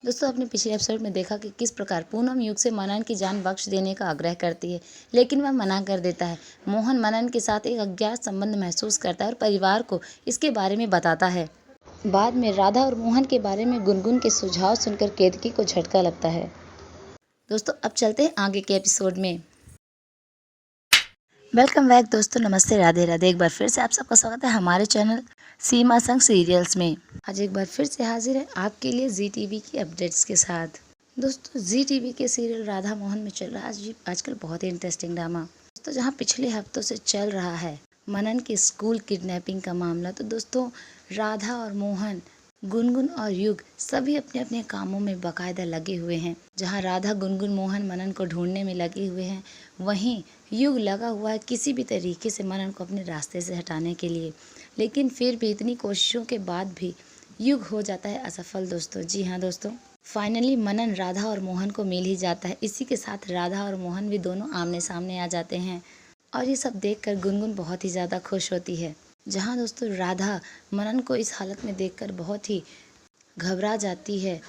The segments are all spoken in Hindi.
दोस्तों, आपने पिछले एपिसोड में देखा कि किस प्रकार पूनम युग से मनन की जान बख्श देने का आग्रह करती है, लेकिन वह मना कर देता है। मोहन मनन के साथ एक अज्ञात संबंध महसूस करता है और परिवार को इसके बारे में बताता है। बाद में राधा और मोहन के बारे में गुनगुन के सुझाव सुनकर केतकी को झटका लगता है। दोस्तों, अब चलते हैं आगे के एपिसोड में। वेलकम बैक दोस्तों, नमस्ते, राधे राधे। एक बार फिर से आप सबका स्वागत है हमारे चैनल सीमा संग सीरियल्स में। आज एक बार फिर से हाजिर है आपके लिए जी टीवी की अपडेट्स के साथ। दोस्तों, जी टीवी के सीरियल राधा मोहन में चल रहा है आजकल बहुत ही इंटरेस्टिंग ड्रामा। दोस्तों, जहां पिछले हफ्तों से चल रहा है मनन के स्कूल किडनैपिंग का मामला, तो दोस्तों राधा और मोहन, गुनगुन और युग सभी अपने अपने कामों में बाकायदा लगे हुए हैं। जहां राधा, गुनगुन, मोहन मनन को ढूंढने में लगे हुए हैं, वहीं युग लगा हुआ है किसी भी तरीके से मनन को अपने रास्ते से हटाने के लिए। लेकिन फिर भी इतनी कोशिशों के बाद भी युग हो जाता है असफल दोस्तों। जी हाँ दोस्तों, फाइनली मनन राधा और मोहन को मिल ही जाता है। इसी के साथ राधा और मोहन भी दोनों आमने सामने आ जाते हैं और ये सब देखकर गुनगुन बहुत ही ज़्यादा खुश होती है। जहाँ दोस्तों राधा मनन को इस हालत में देखकर बहुत ही घबरा जाती है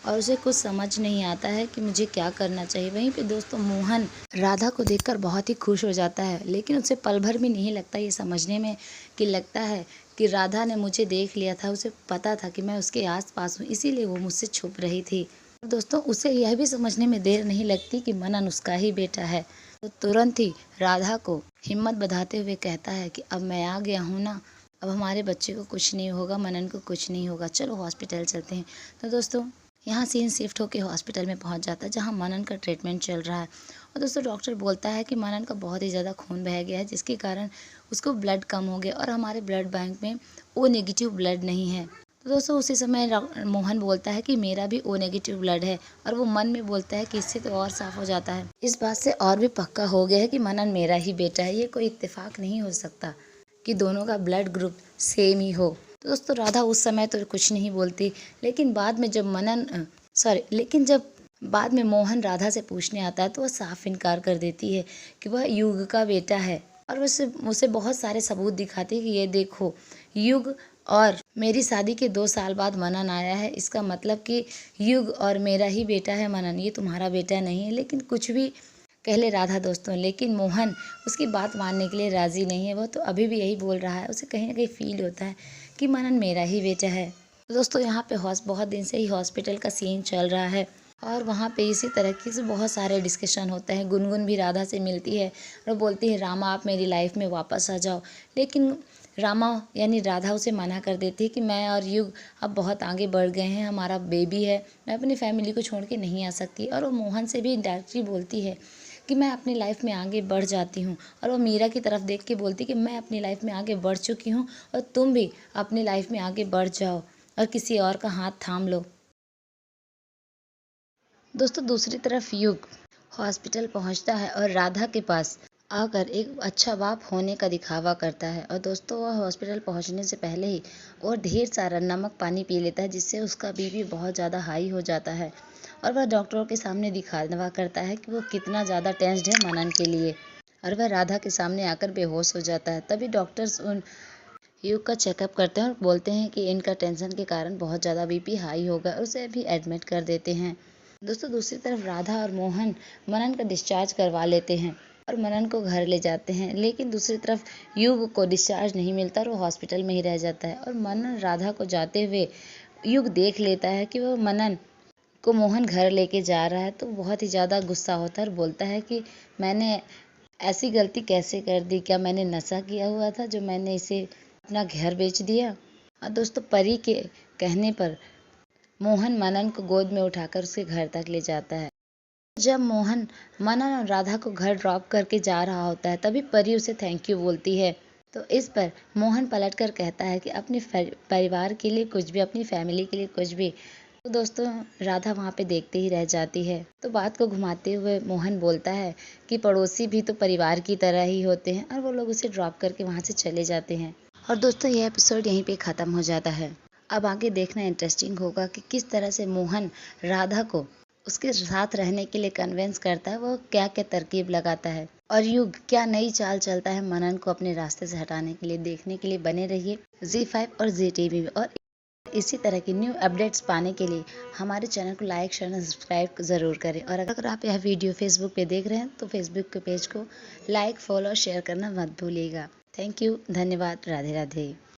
और उसे कुछ समझ नहीं आता है कि मुझे क्या करना चाहिए। वहीं पे दोस्तों मोहन राधा को देखकर बहुत ही खुश हो जाता है, लेकिन उसे पल भर भी नहीं लगता ये समझने में कि लगता है कि राधा ने मुझे देख लिया था, उसे पता था कि मैं उसके आसपास हूँ, इसीलिए वो मुझसे छुप रही थी। और दोस्तों उसे यह भी समझने में देर नहीं लगती कि मनन उसका ही बेटा है। तो तुरंत ही राधा को हिम्मत बंधाते हुए कहता है कि अब मैं आ गया हूँ ना, अब हमारे बच्चे को कुछ नहीं होगा, मनन को कुछ नहीं होगा, चलो हॉस्पिटल चलते हैं। तो दोस्तों यहाँ सीन शिफ्ट होकर हॉस्पिटल में पहुँच जाता है, जहाँ मनन का ट्रीटमेंट चल रहा है। और दोस्तों डॉक्टर बोलता है कि मनन का बहुत ही ज़्यादा खून बह गया है, जिसके कारण उसको ब्लड कम हो गया और हमारे ब्लड बैंक में ओ नेगेटिव ब्लड नहीं है। तो दोस्तों उसी समय मोहन बोलता है कि मेरा भी ओ नेगेटिव ब्लड है, और वो मन में बोलता है कि इससे तो और साफ हो जाता है। इस बात से और भी पक्का हो गया है कि मनन मेरा ही बेटा है। ये कोई इत्तेफाक नहीं हो सकता कि दोनों का ब्लड ग्रुप सेम ही हो। तो दोस्तों राधा उस समय तो कुछ नहीं बोलती, लेकिन बाद में जब बाद में मोहन राधा से पूछने आता है तो वह साफ इनकार कर देती है कि वह युग का बेटा है, और उसे बहुत सारे सबूत दिखाती है कि ये देखो, युग और मेरी शादी के 2 साल बाद मनन आया है, इसका मतलब कि युग और मेरा ही बेटा है मनन, ये तुम्हारा बेटा नहीं है। लेकिन कुछ भी कह ले राधा दोस्तों, लेकिन मोहन उसकी बात मानने के लिए राजी नहीं है। वह तो अभी भी यही बोल रहा है, उसे कहीं ना कहीं फील होता है कि मनन मेरा ही बेटा है। तो दोस्तों यहाँ पे बहुत दिन से ही हॉस्पिटल का सीन चल रहा है और वहाँ पे इसी तरीके से बहुत सारे डिस्कशन होते हैं। गुनगुन भी राधा से मिलती है और बोलती है रामा आप मेरी लाइफ में वापस आ जाओ, लेकिन रामा यानी राधा उसे मना कर देती है कि मैं और युग अब बहुत आगे बढ़ गए हैं, हमारा बेबी है, मैं अपनी फैमिली को छोड़ के नहीं आ सकती। और वो मोहन से भी डायरेक्टली बोलती है कि मैं अपनी लाइफ में आगे बढ़ जाती हूँ, और वो मीरा की तरफ देख के बोलती कि मैं अपनी लाइफ में आगे बढ़ चुकी हूँ और तुम भी अपनी लाइफ में आगे बढ़ जाओ और किसी और का हाथ थाम लो। दोस्तों दूसरी तरफ युग हॉस्पिटल पहुंचता है और राधा के पास आकर एक अच्छा बाप होने का दिखावा करता है। और दोस्तों वह हॉस्पिटल पहुंचने से पहले ही और ढेर सारा नमक पानी पी लेता है, जिससे उसका बीपी बहुत ज़्यादा हाई हो जाता है और वह डॉक्टरों के सामने दिखावा करता है कि वो कितना ज़्यादा टेंस्ड है मनन के लिए, और वह राधा के सामने आकर बेहोश हो जाता है। तभी डॉक्टर्स उन युग का चेकअप करते हैं और बोलते हैं कि इनका टेंशन के कारण बहुत ज़्यादा बीपी हाई होगा और उसे भी एडमिट कर देते हैं। दोस्तों दूसरी तरफ राधा और मोहन मनन का डिस्चार्ज करवा लेते हैं और मनन को घर ले जाते हैं, लेकिन दूसरी तरफ युग को डिस्चार्ज नहीं मिलता और वो हॉस्पिटल में ही रह जाता है। और मनन राधा को जाते हुए युग देख लेता है कि वो मनन को मोहन घर लेके जा रहा है, तो बहुत ही ज़्यादा गुस्सा होता है और बोलता है कि मैंने ऐसी गलती कैसे कर दी, क्या मैंने नशा किया हुआ था जो मैंने इसे अपना घर बेच दिया। और दोस्तों परी के कहने पर मोहन मनन को गोद में उठाकर उसके घर तक ले जाता है। जब मोहन मनन और राधा को घर ड्रॉप करके जा रहा होता है, तभी परी उसे थैंक यू बोलती है। तो इस पर मोहन पलटकर कहता है कि अपने परिवार के लिए कुछ भी, अपनी फैमिली के लिए कुछ भी। तो दोस्तों राधा वहाँ पे देखते ही रह जाती है। तो बात को घुमाते हुए मोहन बोलता है कि पड़ोसी भी तो परिवार की तरह ही होते हैं, और वो लोग उसे ड्रॉप करके वहाँ से चले जाते हैं। और दोस्तों ये एपिसोड यहीं पे ख़त्म हो जाता है। अब आगे देखना इंटरेस्टिंग होगा कि किस तरह से मोहन राधा को उसके साथ रहने के लिए कन्विंस करता है, वो क्या क्या तरकीब लगाता है, और युग क्या नई चाल चलता है मनन को अपने रास्ते से हटाने के लिए। देखने के लिए बने रहिए Z5 और ZTV में। और इसी तरह की न्यू अपडेट्स पाने के लिए हमारे चैनल को लाइक शेयर और सब्सक्राइब ज़रूर करें। और अगर आप यह वीडियो फेसबुक पे देख रहे हैं तो फेसबुक के पेज को लाइक, फॉलो और शेयर करना मत भूलिएगा। थैंक यू, धन्यवाद, राधे राधे।